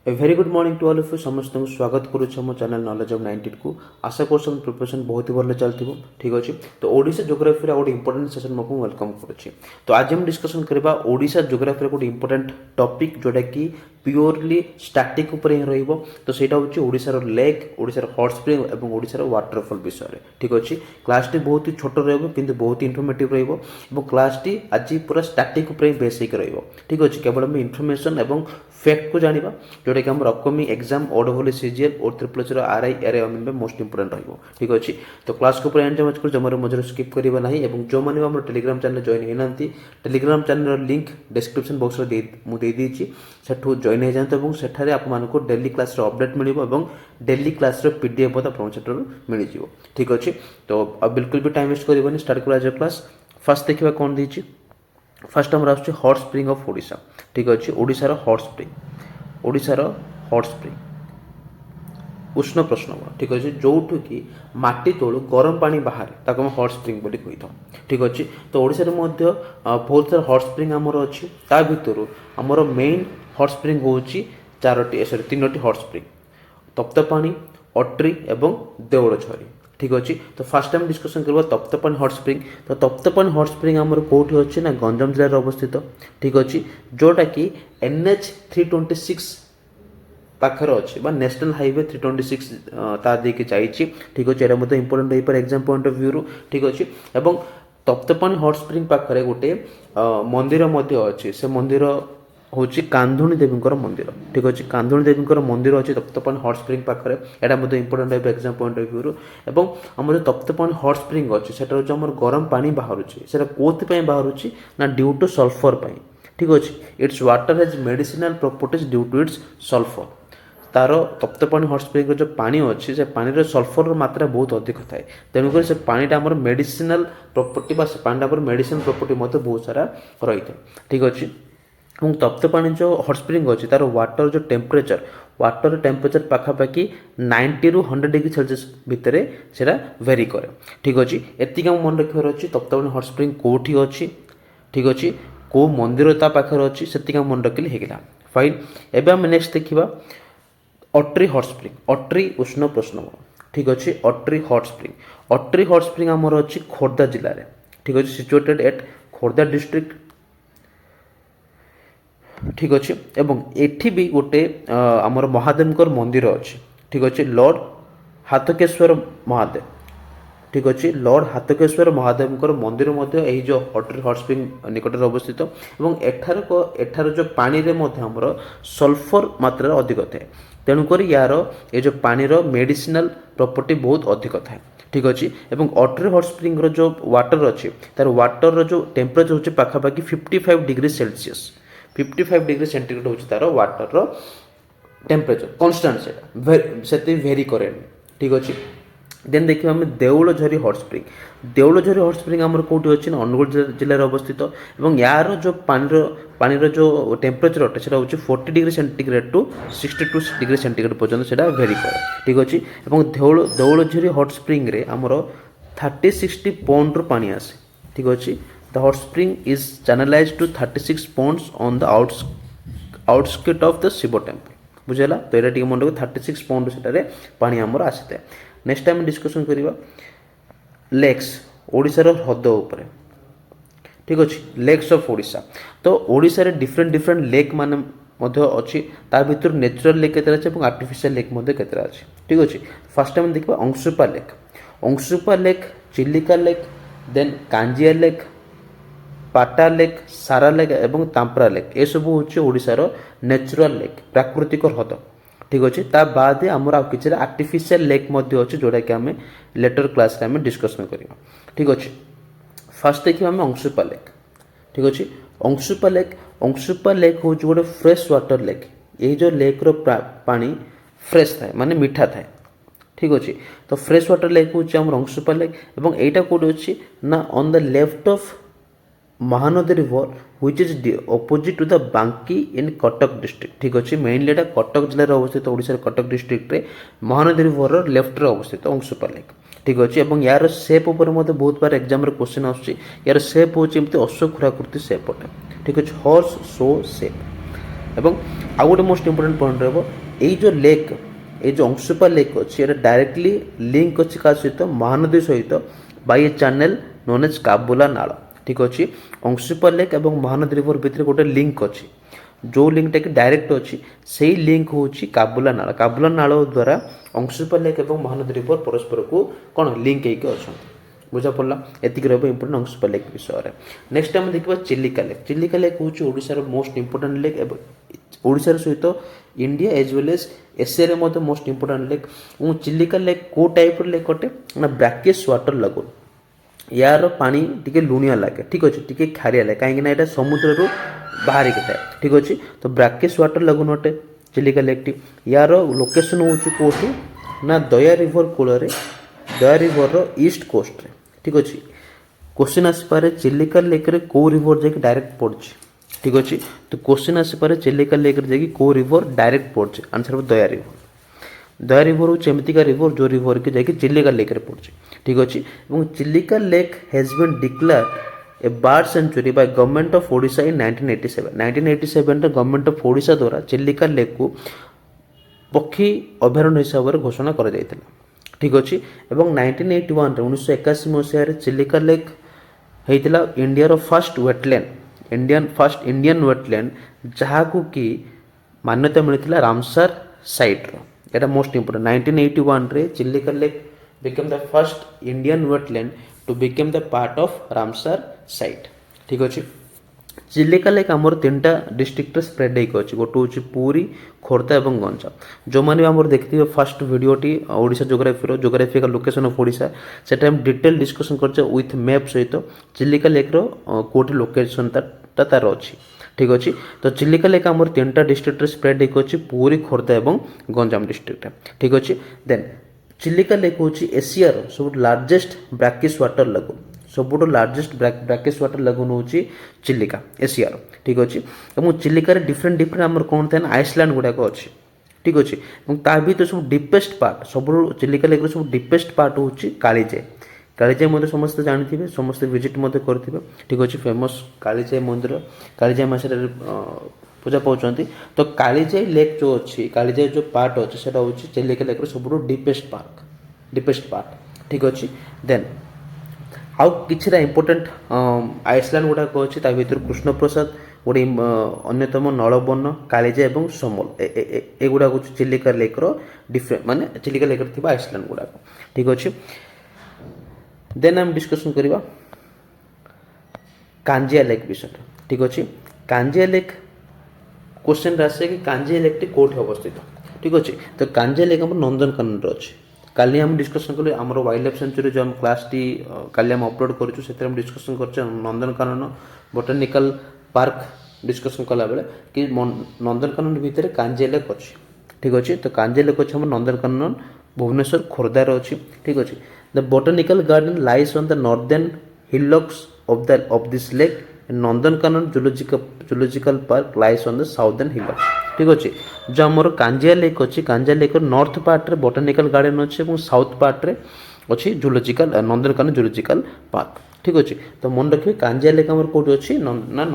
A very good morning to all of you समस्त को स्वागत करुच्छे मो चैनल नॉलेज ऑफ 19 को आशा कर प्रिपरेशन बहुत ही भल चलती ठीक अच्छे। तो ओडिशा जोग्राफी गोटे इंपोर्टेंट सेशन मैं वेलकम करुच्ची। तो आज हम डिस्कसन करबा ओडिशा जोग्राफी गोटे इंपोर्टेंट टॉपिक जोटा कि प्योरली स्टैटिक उपर ही रहिबो। तो सेटा होची ओडिशार लेक, ओडिशार हॉट स्प्रिंग एवं ओडिशार वाटरफॉल विषय ठीक अच्छे। क्लास टी बहुत ही छोट रहिबो किंतु बहुत ही इनफॉर्मेटिव रहिबो एवं क्लास टी आज पूरा स्टैटिक उपर ही बेस होकर रहिबो ठीक अच्छे। केवल हम इनफॉरमेशन एवं फैक्ट को जानिबा जोटा कि हमर अपकमिंग एग्जाम ओडब्ल्यू सीजीएल और ट्रिपल एस आरआई एरे अमिन में मोस्ट इंपोर्टेंट रहिबो ठीक अच्छे। तो क्लास को पूरा एंड मच कर जमारे मजर स्किप करबा नाही एवं जो माने हमर टेलीग्राम चैनल जॉइन हेनांती Telegram channel link description box रे मु दे दीची सेठू जॉइन हे जानते एवं सेठारे आप मानको डेली क्लास रे अपडेट मिलिबो एवं डेली क्लास रे पीडीएफ बता आपन सेठू मिलि जिवो ठीक अच्छे। तो अब बिल्कुल भी टाइम वेस्ट करबनी स्टार्ट करा जे क्लास। फर्स्ट देखिबा कोन दीची। फर्स्ट हमर आछे हॉट स्प्रिंग ऑफ ओडिशा ठीक अच्छे। ओडिसा रो हॉट स्प्रिंग, ओडिशार हॉट स्प्रिंग उष्ण प्रश्न ठीक अच्छे। जो कि माटी तलू गरम पानी बाहर ताको हम हॉट स्प्रिंग बोली कही था ठीक अच्छे। तो ओडिशा मध्य बहुत सारा हॉट स्प्रिंग आमर अच्छी ता भितर आमर मेन हॉट स्प्रिंग होची चारोटी सॉरी तीनोटी हॉट स्प्रिंग तप्तपाणी, अट्री एवं देवलझरी ठीक अच्छे। तो फास्ट टाइम डिस्कसन करबा तप्तपाणी हॉट स्प्रिंग। तो तप्तपाणी हॉट स्प्रिंग आमर कोठी अच्छी ना गंजाम जिले अवस्थित ठीक अच्छे। जोटा कि NH 326 पाखर अच्छे नेशनल हाईवे 326 ता देके जाइए ठीक अच्छे। एटा इंपोर्टेंट हो पारे एग्जाम पॉइंट ऑफ व्यू ठीक अच्छे। एवं तप्तपाणी हॉट स्प्रिंग पाखरे गोटे मंदिर अच्छे से मंदिर होची कांधुणी देवींकर मंदिर ठीक अच्छे। कांधुणी देवींकर मंदिर अच्छे तप्तपाणी हॉट स्प्रिंग पाखरे एटा इंपोर्टेंट हो एग्जाम पॉइंट ऑफ व्यू। एवं आम तप्तपाणी हॉट स्प्रिंग अच्छे सेटा होची आमर गरम पानी बाहरुची सेटा कोथि बाहरुची ना ड्यू टू सल्फर पाई ठीक अच्छे। Its water has medicinal properties due to its sulphur. तार तप्तपाणी हॉट स्प्रिंग जो पानी अच्छी से पानी सल्फर मात्रा बहुत अधिक थाए तेणुकर से पानीटा आम मेडिसिनल प्रॉपर्टी से पानीटा मेडिसिनल प्रॉपर्टी बहुत सारा रही है ठीक अच्छे। और तप्तपाणी जो हॉट स्प्रिंग अच्छी तार वाटर जो टेम्परेचर पाखापाखि 90 ରୁ 100 डिग्री सेल्सियस भितर से वेरी करे ठीक अच्छे। एतिक मन रखार अच्छी तप्तपाणी हॉट स्प्रिंग कौटी अच्छी ठीक अच्छे कौ मंदिर ता पाखर अच्छी से मन रखिले होगा फाइन। एवं आम नेक्स्ट देखा अट्री हॉट स्प्रिंग। अट्री उष्ण प्रश्न ठीक अच्छे। अट्री हॉट स्प्रिंग आमर अच्छी खोर्धा जिले में ठीक अच्छे सिचुएटेड एट खोर्धा डिस्ट्रिक्ट ठीक अच्छे। एवं एठी भी गोटे आमर महादेव मंदिर अच्छे ठीक अच्छे लॉर्ड हातकेश्वर महादेव ठीक अच्छे। लॉर्ड हातकेश्वर महादेव मंदिर यही जो अट्री हॉट स्प्रिंग निकट अवस्थित और एठार जो पानी रे आमर सल्फर मात्रा अधिक थाए तेणुकर यार ये जो पानी मेडिसिनल प्रॉपर्टी बहुत अधिक थाए ठीक अच्छे। एवं अट्री हॉट स्प्रिंग जो वाटर अच्छे तार वाटर जो टेम्परेचर होचे पाखापाखि 55 डिग्री सेल्सियस 55 डिग्री सेंटीग्रेड होची तार वाटर टेम्परेचर कांस्टेंट से वेरी करे ठीक अच्छे। देन देखिए आम देउलझरी हॉट स्प्रिंग। देउलझरी हॉट स्प्रिंग आमर कौटी अच्छी अनुगुल जिले में अवस्थित और यार जो पानी जो टेम्परेचर अटे से 40 degree centigrade to 62 degree centigrade पर्यटन से वेरी करे ठीक अच्छे। और देउलझरी हॉट स्प्रिंग रे आमर 30-60 पॉन्ड पानी आसे ठीक अच्छे। The hot spring is channelised to 36 ponds on the outskirts of the Shiva temple बुझेगा। तो ये मन रख 36 पॉन्ड से पानी आमर आसी था। नेक्स्ट टाइम डिस्कसन करिबा लेक्स ओडिशार ह्रद उपरे ठीक अच्छे। Lakes of Odisha. तो ओडिशा रे डिफरेंट लेक माने मध्य अच्छी ता भितर नेचुरल लेक केतरा अछि और आर्टिफिशियल लेक मध्य केतरा अछि ठीक अच्छे। फर्स्ट टाइम देखिबा Anshupa lake, Chilika lake, then Kanjia lake, Pata lake, Sara lake एवं तांपरा लेक ए सब होछि ओडिशार नेचुरल लेक प्राकृतिक ह्रद ठीक अच्छे। ता बाद आमर आ किछि आर्टिफिशियल लेक मध्य अच्छे जोटा कि आम लेटर क्लास रे डिस्कसन करिबा ठीक अच्छे। फर्स्ट देखिए आम अंशुपा लेक ठीक अच्छे। अंशुपा लेक हूँ गोटे फ्रेश वाटर लेक। यही जो लेक रो पानी फ्रेश थाए माने मीठा थाए ठीक अच्छे। तो फ्रेश वाटर लेक हूँ आम अंशुपा लेक और यहीटा कौटे अच्छी ना on the left of Mahanadi river which is opposite to the Banki in Cuttack district ठीक अच्छे। मेनली एटा कटक जिले में अवस्थित ओडिशा कटक डिस्ट्रिक्ट रे महानदी रिवर लेफ्ट रे अवस्थित अंशुपा लेक ठीक अच्छे। और यार सेप उपर बहुत बार एग्जाम क्वेश्चन आर सेप हूँ अशोक खुराकृति सेप अटे ठीक अच्छे। हॉर्स शो सेप এবং ଆଉ ଗୋଟେ ମୋଷ୍ଟ ଇମ୍ପୋର୍ଟାଣ୍ଟ ପଏଣ୍ଟ ରହିବ ଏଇ ଯେଉଁ ଲେକ୍ এই যে অংশুপা লেକ୍ ଅଛି এটা ଡାଇରେକ୍ଟଲି ଲିଙ୍କ ଅଛି କାହା ସହିତ ମହାନଦୀ ସହିତ ବାଇ ଏ ଚ୍ୟାନେଲ୍ ନୋନ୍ ଏଜ୍ କାବୁଲା ନାଳ ଠିକ୍ ଅଛି ଅଂଶୁପା ଲେକ୍ ଏବଂ ମହାନଦୀ ରିଭର ଭିତରେ ଗୋଟେ ଲିଙ୍କ ଅଛି ଯେଉଁ ଲିଙ୍କଟା କି ଡାଇରେକ୍ଟ ଅଛି ସେଇ ଲିଙ୍କ ହେଉଛି କାବୁଲା ନାଳ ଦ୍ୱାରା ଅଂଶୁପା ଲେକ୍ ଏବଂ ମହାନଦୀ ରିଭର ପରସ୍ପରକୁ କ'ଣ ଲିଙ୍କ ହେଇକି ଅଛନ୍ତି ବୁଝା ପଡ଼ିଲା ଏତିକି ରହିବ ଇମ୍ପୋର୍ଟାଣ୍ଟ ଅଂଶୁପା ଲେକ୍ ବିଷୟରେ ନେକ୍ସଟ ଆମେ ଦେଖିବା ଚିଲିକା ଲେକ୍ ହେଉଛି ଓଡ଼ିଶାର ମୋଷ୍ଟ ଇମ୍ପୋର୍ଟାଣ୍ଟ ଲେକ୍ ଏବଂ ଓଡ଼ିଶାର ସହିତ ଇଣ୍ଡିଆ ଏଜ୍ ୱେଲ୍ ଏଜ୍ ଏସିଆରେ ମଧ୍ୟ ମୋଷ୍ଟ ଇମ୍ପୋର୍ଟାଣ୍ଟ ଲେକ୍ ଏବଂ ଚିଲିକା ଲେକ୍ କେଉଁ ଟାଇପ୍ର ଲେକ୍ ଅଟେ ନା ବ୍ରାକିୟସ୍ ୱାଟର ଲାଗୁନ୍ ୟାର ପାଣି ଟିକେ ଲୁଣିଆ ଲାଗେ ଠିକ୍ ଅଛି ଟିକେ ଖାରିଆ ଲାଗେ କାହିଁକିନା ଏଇଟା ସମୁଦ୍ରରୁ ବାହାରିକି ଥାଏ ଠିକ୍ ଅଛି ତ ବ୍ରାକିୟସ୍ ୱାଟର ଲାଗୁନ୍ ଅଟେ ଚିଲିକା ଲେକ୍ଟି ୟାର ଲୋକେସନ୍ ହେଉଛି କେଉଁଠି ନା ଦୟା ରିଭର କୂଳରେ ଦୟା ରିଭରର ଇଷ୍ଟ କୋଷ୍ଟରେ ଠିକ୍ ଅଛି क्वेश्चन आसपे चिलिका लेक्रे कौ रिवर जाकि डायरेक्ट पड़े ठीक अच्छे तो क्वेश्चन आसपे चिलिका लेक्रे जाकि कौ रिवर डायरेक्ट पड़े आंसर हम दया रिवर हूँ एमतीका रिवर जो रिवर की जाकि चिलिका लेक्रे पड़े ठीक अच्छे Chilika lake has been declared a bird sanctuary by government of Odisha in 1987 government of Odisha द्वारा चिलिका लेक को पक्षी अभयारण्य हिसाब से घोषणा कर ठीक अच्छे 1981 1981 मसीह चिलिका लेक होता इंडिया फर्स्ट इंडियन वेटलैंड जहाँ को कि मान्यता मिलता रामसर साइट रो मोस्ट इंपोर्टेंट 1981 रे Chilika lake become the first Indian wetland to become the part of Ramsar site ठीक अच्छे चिलिका लेक आमर 3टा डिस्ट्रिक्ट स्प्रेड होकर गोटे हूँ पुरी खोर्धा और गंजाम जो मैंने आम देखते फर्स्ट वीडियोटी Odisha geographical location of Odisha से डिटेल डिस्कसन कर विथ मैप सहित चिलिका लेक्र कौटी लोकेशन तार अच्छी ठीक अच्छे तो चिलिका लेक आमर 3टा डिस्ट्रिक्ट स्प्रेड होकर पुरी खोर्धा और गंजाम डिस्ट्रिक्ट ठीक अच्छे देन चिलिका लेक हूँ एशियार सब लार्जेस्ट ब्राकियस वाटर लगुन सबुठ लार्जेस्ट ब्राकियस वाटर लगुन हूँ चिलिका एशियार ठीक अच्छे और चिलिकार डिफरेंट आमर कौन था आइसलैंड गुड़ाक अच्छे ठीक अच्छे ता भर सब डीपेस्ट पार्ट सब चिलिका लेक सब डीपेस्ट पार्ट हूँ कालीजाई समस्त जानते समस्त विजिट करेंगे ठीक अच्छे फेमस कालीजाई मंदिर कालीजाई मसरे पूजा पाँच तो कालीजाई लेक जो अच्छी कालीजाई जो पार्ट अच्छे से हूँ चिलिका लेक सब डीपेस्ट पार्ट ठीक अच्छे देन आउ किछिटा इंपोर्टेंट आइसलैंड गुड़ाक अच्छी भर कृष्ण प्रसाद गोटे अन्यतम नलबन कालीजाई और समल एगुड़ा हूँ चिलिका लेक्र डिफरेंट माने चिलिका लेक्रे थी आइसलैंड गुड़ाक ठीक अच्छे देन आम डिस्कसन करवा कांजिया लेक विषय ठीक अच्छे कांजिया लेक क्वेश्चन आसे कि कांजिया लेक टी कौटी अवस्थित ठीक अच्छे तो कांजिया लेक आम नंदनकानन अच्छे काली हम डिस्कसन कले आम वाइल्ड लाइफ सेंचुरी जो हम क्लास टी काली हम अपलोड करूँ से डिस्कसन कर नंदनकानन बोटानिकल पार्क डिस्कसन कला बेले कि नंदनकानन भितर कांजिया लेक अच्छी ठीक अच्छे तो कांजिया लेक अच्छे नंदनकानन भुवनेश्वर खोर्धार अच्छी ठीक अच्छे the botanical garden lies on the northern hillocks of this lake Nandankanan zoological park lies on the southern hillocks ठीक अच्छे जो आमर कांजिया लेक अच्छी कांजिया लेक नॉर्थ पार्ट रे बोटानिकल गार्डन अच्छे और साउथ पार्ट रे अच्छी जूलॉजिकल नंदनकानन जूलॉजिकल पार्क ठीक अच्छे तो मन रखिए कांजिया लेक आमर कौटी अच्छी ना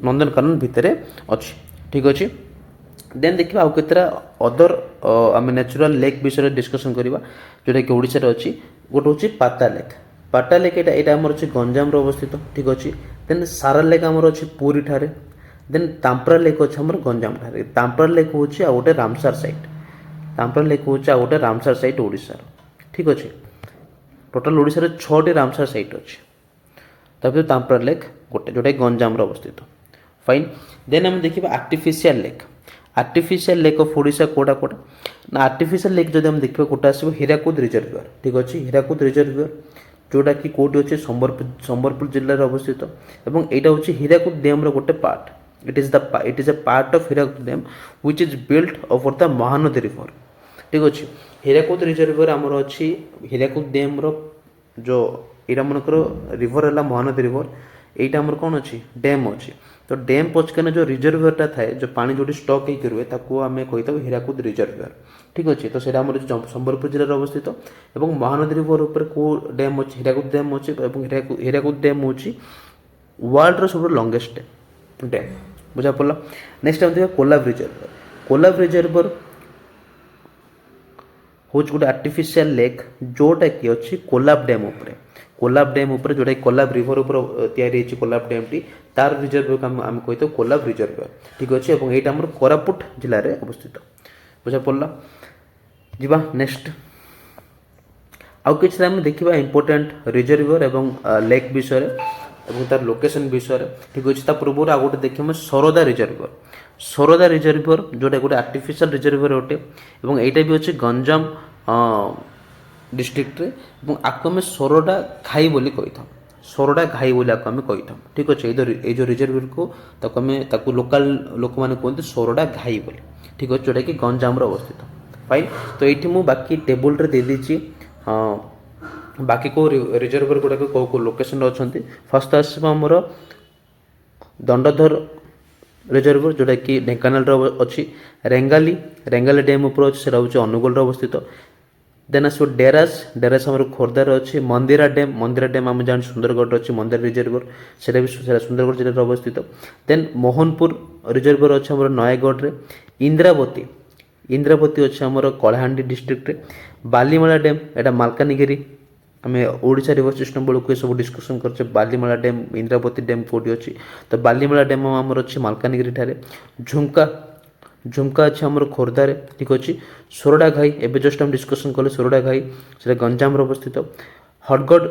नंदनकानन भितर अच्छी ठीक अच्छे देन देखिए आउ केतरा अदर आम नेचुरल लेक विषय डिस्कसन करवा जोटा कि ओडिशा अच्छी गोटे हूँ पाटा लेक यहाँ आमर अच्छी गंजाम अवस्थित ठीक अच्छे देन सारा लेक आमर अच्छी पुरी ठारे देन तांपरा लेक अच्छे आमर गंजाम ठारे तांपरा लेक हूँ आ गोटे रामसार साइट तांपरा लेक हूँ आ गोटे रामसार साइट ओडिशार ठीक अच्छे टोटाल ओडिशार 6टी रामसार साइट अच्छे तापर तांपरा लेक गोटे जोटा गंजाम अवस्थित फाइन देन आम देखिए आर्टिफिशियल लेक ऑफ ओडिशा कोटा ना आर्टिफिशियल लेक जब देखा कोटा आसो हीराकुद रिजर्वियर ठीक अच्छे हीराकुद रिजर्वियर जोटा कि कौटी अच्छे संबलपुर जिले में अवस्थित और यहाँ हूँ हीराकुद डैम गोटे part it is a part of Hirakud dam which is built over the Mahanadi river ठीक अच्छे हीराकुद रिजर्वियर आमर अच्छी हीराकुद डैम जो यहाँ मनकर रिवर है महानदी रिवर यहाँ आमर कौन अच्छी डैम अच्छी तो डैम पचकाने जो रिजर्वियरटा थाए जो पानी जो स्टक होकर रुए ताको आम कही हीराकुद रिजर्वियर ठीक अच्छे तो सेटा आमर संबलपुर जिले में अवस्थित और महानदी रिवर ऊपर को डैम अच्छी हीराकुद डैम अच्छी हीराकुद डैम हूँ वर्ल्ड सब लंगेस्ट डैम बुझा पड़ा। नेक्स्ट आम देखा कोलाब रिजर्वर। कोलाब रिजर्वर हूँ गोटे आर्टिफिशियल लेक जोटा कि अच्छी कोलाब डैम उपरे। कोलाब डैम उपरे जोटा कोलाब रिवर उपर तैयारी होती कोलाब डैम टी तार रिजर्वर को आम कही कोलाब रिजर्वर ठीक अच्छे। और यहाँ आम कोरापुट जिले में अवस्थित बुझा पड़ा। जीवा नेक्स्ट आउ कि देखा इंपोर्टेंट रिजर्वर एवं लेक विषय और तार लोकेशन विषय ठीक अच्छे। पूर्व आ गए देखिए सरदा रिजर्वर। सरदा रिजर्वर जोटा गोटे आर्टिफिशियल रिजर्वर अटे और यहाँ भी अच्छे गंजाम डिस्ट्रिक्ट रे आपको आम सरडा घाई बोली कही था। सरडा घाई बोली आपको आम कही था ठीक अच्छे। ये जो रिजर्वर को ताकू लोकाल लोक मैंने कहते सरडा घाई बोली ठीक अच्छे जोटा कि गंजाम अवस्थित फाइन। तो ये मुझे बाकी टेबुल रे दे दीची बाकी को रिजर्वर गुड़ाक कौ कौ लोकेशन अच्छा। फर्स्ट आसमर दंडधर रिजर्वर जोटा कि ढेंकानाल अच्छी। रेंगाली रेंगाली डैम उपर अच्छे से अनुगुल अवस्थित। देन आस डेरास डेरास आम खोर्धार अच्छी। मंदिरा डैम आम जान सुंदरगढ़ अच्छी मंदिर रिजर्वर से भी सुंदरगढ़ जिले में अवस्थित। देन मोहनपुर रिजर्वर अच्छे आम नयगढ़ रे। इंद्रावती इंद्रावती अच्छे आम कलाहांडी डिस्ट्रिक्ट रे। बालीमला डैम एटा मालकानगिरी आम ओडिशा रिवर सिस्टम बेलू ये सब डिस्कसन करचे। बालीमला डैम इंद्रावती डैम कौटी अच्छी तो बालीमला डैम आमर अच्छी मालकानगिरी ठारे। झुमका झुमका अच्छे आमर खोर्धार ठीक अच्छे। सोरडा घाई एवं जस्ट आम डिस्कसन कले सोरडा घाई से गंजाम अवस्थित। हडगढ़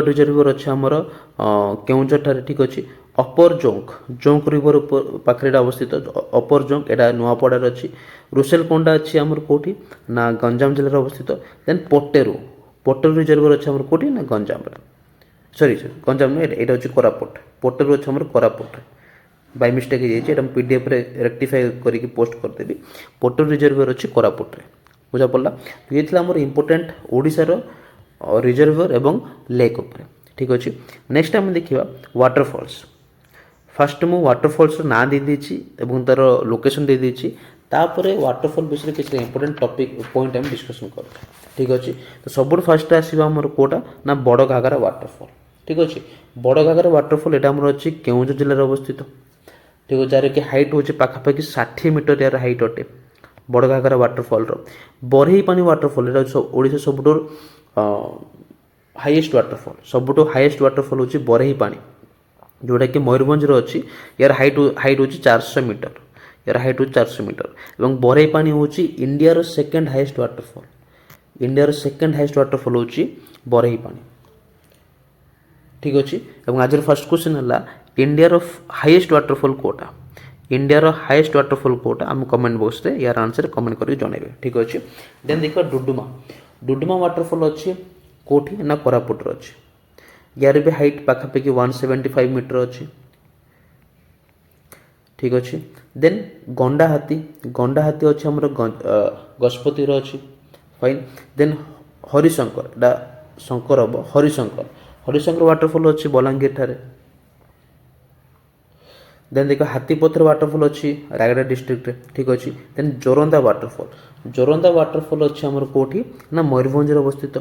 रिजर्वर अच्छे आमर केउंझर ठारे ठीक अच्छे। अपर जोंक जोंक रिवर पाखे अवस्थित अपर जोंक एटा नुआपड़ार अच्छी। रुसेलकोंडा अच्छी आमर कौटी ना गंजाम जिले में अवस्थित। देन पोटेरू पोटेरू रिजर्वर अच्छे आमर कौटी ना गंजाम सॉरी गंजाम नुह ये हूँ कोरापुट। पोटेरू अच्छे आमर कोरापुट बाय मिस्टेक हो पीडीएफ रे रेक्टिफाई करके पोस्ट करदेवी। पोटेरू रिजर्वर अच्छी कोरापुट रे बुझा पड़ा। तो ये आमर इंपोर्टेंट ओडिशार रिजर्वर एवं लेक उपर ठीक अच्छे। नेक्स्ट आम देखा वाटरफॉल्स। फास्ट मु वाटरफॉल्स ना दे देछि एवं तार लोकेशन दे देछि। तापर वाटरफॉल विषय किसी इंपोर्टेंट टॉपिक पॉइंट आम डिस्कसन कर ठीक अच्छे। तो सब फास्ट आसो आमर कोटा ना बड़ घाघरा वाटरफॉल ठीक अच्छे। बड़ घाघरा वाटरफॉल यहाँ आमर अच्छी केउंझर जिले में अवस्थित ठीक है। जार कि हाइट हूँ पाखापाखि 60 मीटर यार हाइट अटे बड़ Ghaghara waterfall. Barehipani waterfall Odisha सबुठ हाईएस्ट वाटरफॉल सबुठ हाईएस्ट वाटरफॉल हूँ बरही पानी जोटा कि मयूरभंज अच्छी। यार हाइट हूँ 400 मीटर यार हाइट हूँ 400 मीटर। और बरही पानी हूँ India second highest waterfall. India second highest waterfall हूँ बरही पानी ठीक अच्छे। और आज फर्स्ट क्वेश्चन है इंडिया हाईएस्ट वाटरफॉल कोटा। इंडिया हाईएस्ट वाटरफॉल कोटा आम कमेंट बॉक्स रे यार आंसर कमेंट करके जनइबे ठीक अच्छे। देन देखा डुडुमा डुडुमा वाटरफॉल अच्छी कौटी ना कोरापुट अच्छी। यार भी हाइट पाखापाखि 175 मीटर अच्छी ठीक अच्छे। देन गंडा हाथी अच्छे आमर गजपति अच्छी फाइन। देन हरिशंकर एटा शंकर हम हरिशंकर वाटरफॉल अच्छी बलांगीर ठारे। देन देखो हाथीपथर वाटरफॉल अच्छी रायगड़ा डिस्ट्रिक्ट रे ठीक अच्छे। देन जोरंदा वाटरफॉल अच्छी आमर कौटी ना मयूरभंज अवस्थित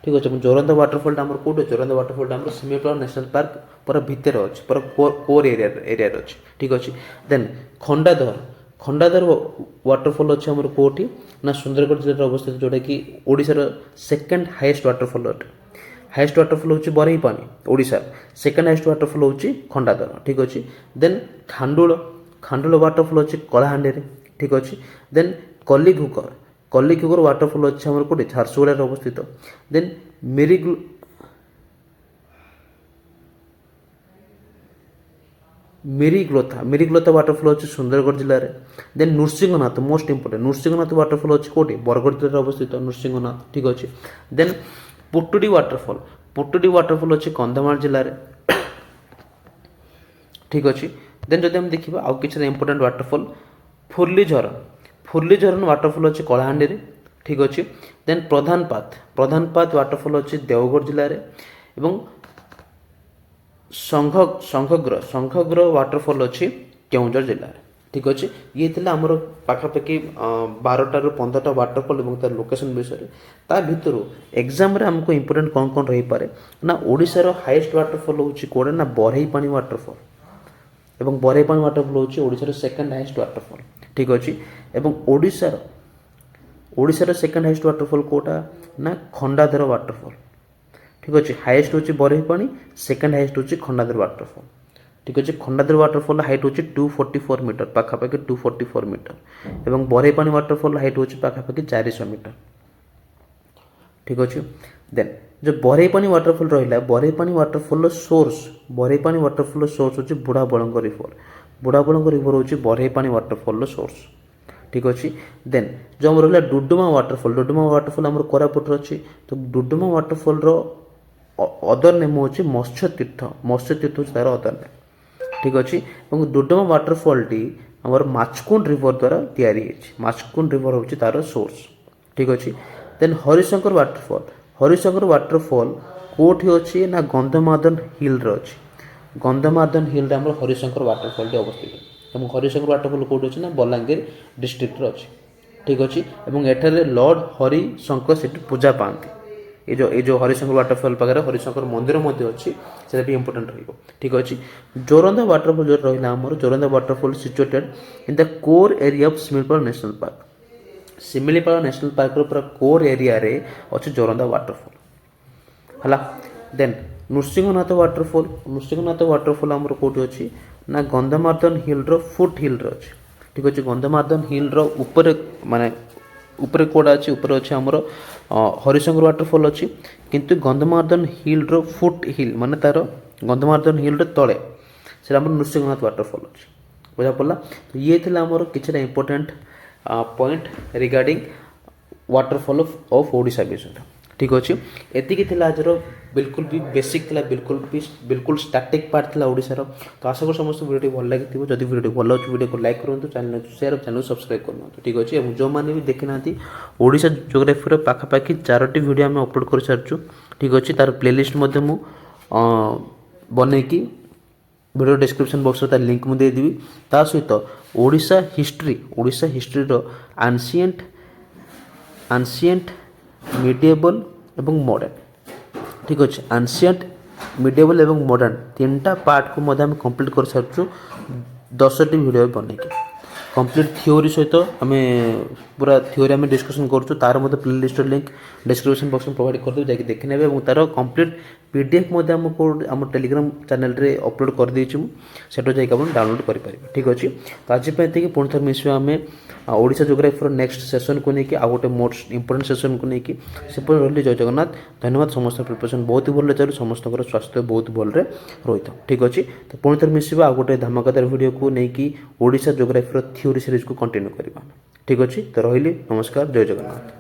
ठीक अच्छे। जोरंदा वाटरफॉल आमर कौट जोरंदा वाटरफॉल आमर सिमिलर नेशनल पार्क पूरा भितर अच्छे पूरा कोर एरिया अच्छे ठीक अच्छे। देन खंडाधर वाटरफॉल अच्छे आमर कौटी ना सुंदरगढ़ जिले में अवस्थित जोटा कि ओडिशार सेकेंड हाईएस्ट वाटरफॉल अटे। हाईएस्ट वाटरफॉल हूँ बरही पानी ओडिशा। सेकेंड हाईएस्ट वाटरफॉल हूँ खंडाधर ठीक अच्छे। देन खांडुल वाटरफॉल अच्छे कलाहांडी ठीक अच्छे। देन कलिघुगर वाटरफॉल अच्छे आमर कौटी झारसुगुड़ा अवस्थित। देन मिरीग्लोथा वाटरफॉल अच्छे सुंदरगढ़ जिले में। Then Nrusinghanath most important Nrusinghanath waterfall अच्छे कौटी बरगढ़ जिले में अवस्थित नृसिंहनाथ ठीक अच्छे। देन पुटुडी वाटरफॉल अच्छे कंधमाल जिले में ठीक अच्छे। देन जब हम देखा आउ कि इंपोर्टेंट वाटरफॉल फुर्ली झरण वाटरफॉल अच्छे कलाहांडी ठीक अच्छे। देन प्रधानपात वाटरफॉल अच्छे देवगढ़ जिले में। संघग्र वाटरफॉल अच्छी केउंझर जिले में ठीक अच्छे ये थे आमर पाखापाखि 12 ରୁ 15ଟା वाटरफॉल और तार लोकेशन विषय ता भितर एग्जाम रे हमको इंपोर्टेंट कौन कौन रही पारे ना ओडिशार हाईएस्ट वाटरफॉल होची कोडे ना बरहीपानी वाटरफॉल एवं बरहीपानी वाटरफॉल होची ओडिशार सेकंड हाईएस्ट वाटरफॉल ठीक अच्छे एवं ओडिशार सेकंड हाईएस्ट वाटरफॉल कोटा ना खंडाधर वाटरफॉल ठीक अच्छे हाईएस्ट होची बरहीपानी सेकंड हाईएस्ट होची खंडाधर वाटरफॉल ठीक अच्छे खंडाधर वाटरफॉल हाइट होची 244 मीटर पाखापाखि 244 मीटर एवं बरहीपानी वाटरफॉल हाइट होची पाखापाखि 400 मीटर ठीक अच्छे देन जो बरहीपानी वाटरफॉल रहा बरहीपानी वाटरफॉल सोर्स बरहीपानी वाटरफॉल सोर्स होची बुढ़ाबलंग रिवर होची बरहीपानी वाटरफॉल सोर्स ठीक अच्छे देन जो आम रहा डुडुमा वाटरफॉल आम कोरापुट अच्छी तो डुडुमा वाटरफॉल रो अदर नेम होची मत्स्य तीर्थ होची तार अदर नेम ठीक अच्छे और डुडुमा वाटरफॉल टी आम माचकुंड रिवर द्वारा तैयारी माचकुंड रिवर होची तार सोर्स ठीक अच्छे देन हरिशंकर वाटरफॉल कोठी अच्छी ना गंधमार्दन हिल अच्छी गंधमार्दन हिल आम हरिशंकर वाटरफॉल टी अवस्थित और हरिशंकर वाटरफॉल कौट अच्छी ना बलांगीर डिस्ट्रिक्ट अच्छी ठीक अच्छे और एठारे लॉर्ड हरिशंकर से पूजा पाती ये जो हरिशंकर वाटरफॉल पाखे हरिशंकर मंदिर अच्छी से भी इंपोर्टेंट ठीक अच्छे जोरंदा वाटरफॉल जो रहा आमर Joranda waterfall situated in the core area of Similipal National Park Similipal National Park पूरा कोर एरिया रे अच्छे जोरंदा वाटरफॉल है देन नृसिंहनाथ वाटरफॉल आमर कौटी अच्छी ना गंधमार्दन हिल फुट हिल अच्छी ठीक अच्छे गंधमार्दन हिल ऊपर माने ऊपर कोड़ा अच्छी ऊपर अच्छे आमर हरिशंकर वाटरफॉल अच्छी किंतु गंधमार्दन हिल फुट हिल माने तार गंधमार्दन हिल तले से नृसिंहनाथ वाटरफॉल अच्छी बुझा पड़ा तो ये थे आमर किसी important point regarding waterfall of Odisha विषय ठीक अच्छे एतिकी आजर बिल्कुल भी बेसिक थिला बिल्कुल स्टार्टिंग पार्ट थिला ओडिशार तो आशा कर समस्त वीडियो भल लगी जब वीडियो भल अच्छे वीडियो को लाइक करूँ चैनल शेयर चैनल सब्सक्राइब करना ठीक अच्छे और जो मैंने भी देखी ना ओडिशा जियोग्राफी पाखापाखि 4टी वीडियो आम अपलोड कर सारी ठीक अच्छे तार प्लेलिस्ट बनईकी वीडियो डिस्क्रिप्शन बॉक्स तार लिंक मुझे देदेवी ता सहित ओडिशा हिस्ट्री आंशिएंट मिडिएबल एवं मॉडर्न ठीक अच्छे आंशिएंट मिडिएबल एवं मॉडर्न 3टा पार्ट को कंप्लीट कर सारी 10टी वीडियो बनईकी कंप्लीट थ्योरी सहित आम पूरा थ्योरी आम डिस्कसन करूँ तार प्लेलिस्ट लिंक डिस्क्रिप्शन बॉक्स में प्रोवाइड करदेवी जाकि देखी ने और तार कंप्लीट पीडीएफ आम टेलीग्राम चैनल रे अपलोड कर देछि सेटो जाकि आप डाउनलोड करेंगे ठीक अच्छे तो आज पुणी थे मिसवा आम ओडिशा जियोग्राफी नेक्स्ट सेशन को लेकिन आ गोटे मोस्ट इंपोर्टेंट सेशन को लेकिन से रही जय जगन्नाथ धन्यवाद समस्त प्रिपरेशन बहुत ही भल चलू समस्त स्वास्थ्य बहुत भलरे रही था ठीक अच्छे तो पुणी थे मिसवा आ गोटे धमाकेदार वीडियो को लेकिन ओडिशा जियोग्राफी थ्योरी सीरीज को कंटिन्यू करवा ठीक अच्छे तो रही नमस्कार जय जगन्नाथ।